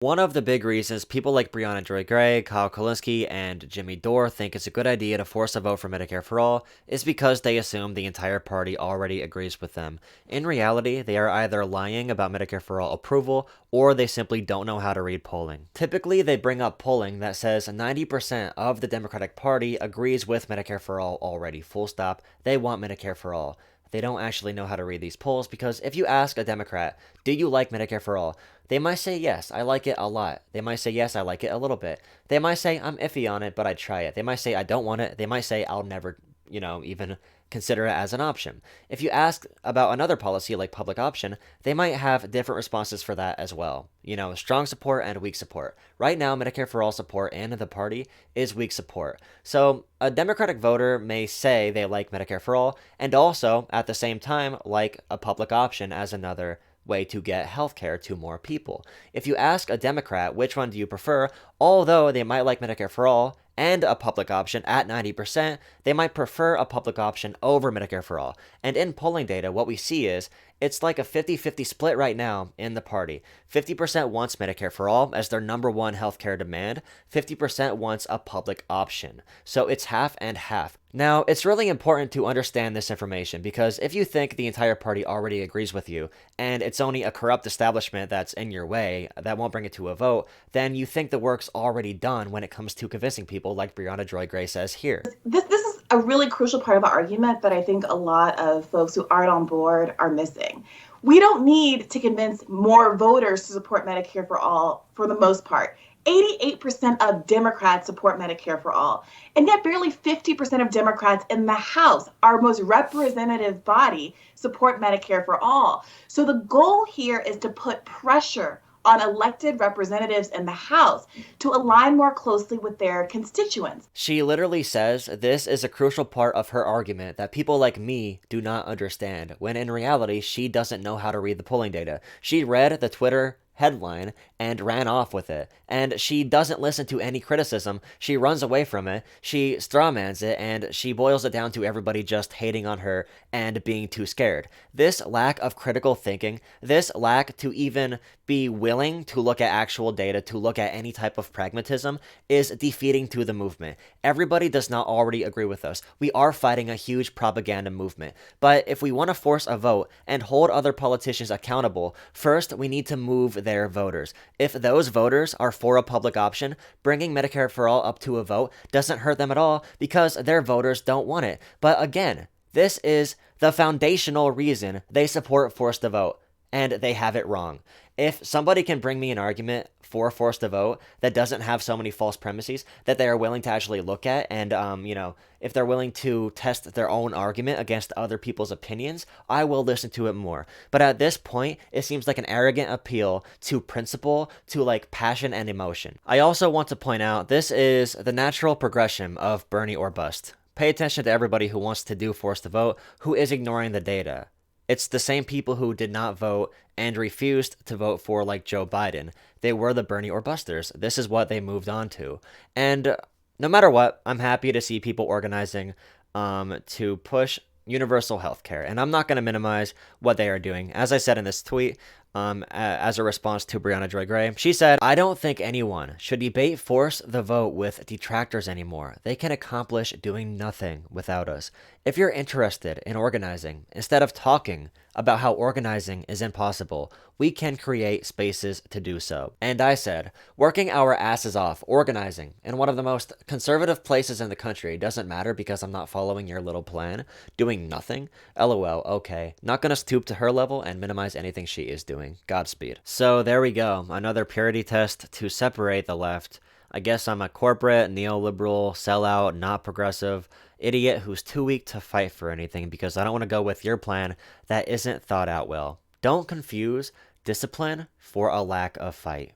One of the big reasons people like Breonna Joy Gray, Kyle Kulinski, and Jimmy Dore think it's a good idea to force a vote for Medicare for All is because they assume the entire party already agrees with them. In reality, they are either lying about Medicare for All approval or they simply don't know how to read polling. Typically, they bring up polling that says 90% of the Democratic Party agrees with Medicare for All already, full stop. They want Medicare for All. They don't actually know how to read these polls because if you ask a Democrat, do you like Medicare for All? They might say, yes, I like it a lot. They might say, yes, I like it a little bit. They might say, I'm iffy on it, but I'd try it. They might say, I don't want it. They might say, I'll never, even consider it as an option. If you ask about another policy like public option, they might have different responses for that as well. Strong support and weak support. Right now, Medicare for All support in the party is weak support. So a Democratic voter may say they like Medicare for All and also, at the same time, like a public option as another way to get healthcare to more people. If you ask a Democrat which one do you prefer, although they might like Medicare for All and a public option at 90%, they might prefer a public option over Medicare for All. And in polling data, what we see is it's like a 50-50 split right now in the party. 50% wants Medicare for All as their number one healthcare demand. 50% wants a public option. So it's half and half. Now, it's really important to understand this information because if you think the entire party already agrees with you and it's only a corrupt establishment that's in your way that won't bring it to a vote, then you think the work's already done when it comes to convincing people like Breonna Joy Gray says here. This is a really crucial part of the argument that I think a lot of folks who aren't on board are missing. We don't need to convince more voters to support Medicare for All for the most part. 88% of Democrats support Medicare for All, and yet barely 50% of Democrats in the House, our most representative body, support Medicare for All. So the goal here is to put pressure on elected representatives in the House to align more closely with their constituents. She literally says this is a crucial part of her argument that people like me do not understand, when in reality, she doesn't know how to read the polling data. She read the Twitter headline and ran off with it. And she doesn't listen to any criticism. She runs away from it. She strawmans it and she boils it down to everybody just hating on her and being too scared. This lack of critical thinking, this lack to even be willing to look at actual data, to look at any type of pragmatism, is defeating to the movement. Everybody does not already agree with us. We are fighting a huge propaganda movement. But if we want to force a vote and hold other politicians accountable, first we need to move their voters. If those voters are for a public option, bringing Medicare for All up to a vote doesn't hurt them at all because their voters don't want it. But again, this is the foundational reason they support forced to vote, and they have it wrong. If somebody can bring me an argument for forced to vote that doesn't have so many false premises that they are willing to actually look at and, if they're willing to test their own argument against other people's opinions, I will listen to it more. But at this point, it seems like an arrogant appeal to principle, to like passion and emotion. I also want to point out this is the natural progression of Bernie or bust. Pay attention to everybody who wants to do forced to vote who is ignoring the data. It's the same people who did not vote and refused to vote for like Joe Biden. They were the Bernie or busters. This is what they moved on to. And no matter what, I'm happy to see people organizing to push universal health care. And I'm not going to minimize what they are doing. As I said in this tweet, as a response to Breonna Joy Gray, she said, I don't think anyone should debate force the vote with detractors anymore. They can accomplish doing nothing without us. If you're interested in organizing, instead of talking about how organizing is impossible, we can create spaces to do so. And I said, working our asses off, organizing in one of the most conservative places in the country doesn't matter because I'm not following your little plan. Doing nothing? LOL, okay. Not gonna stoop to her level and minimize anything she is doing. Godspeed. So there we go. Another purity test to separate the left. I guess I'm a corporate, neoliberal, sellout, not progressive idiot who's too weak to fight for anything because I don't want to go with your plan that isn't thought out well. Don't confuse discipline for a lack of fight.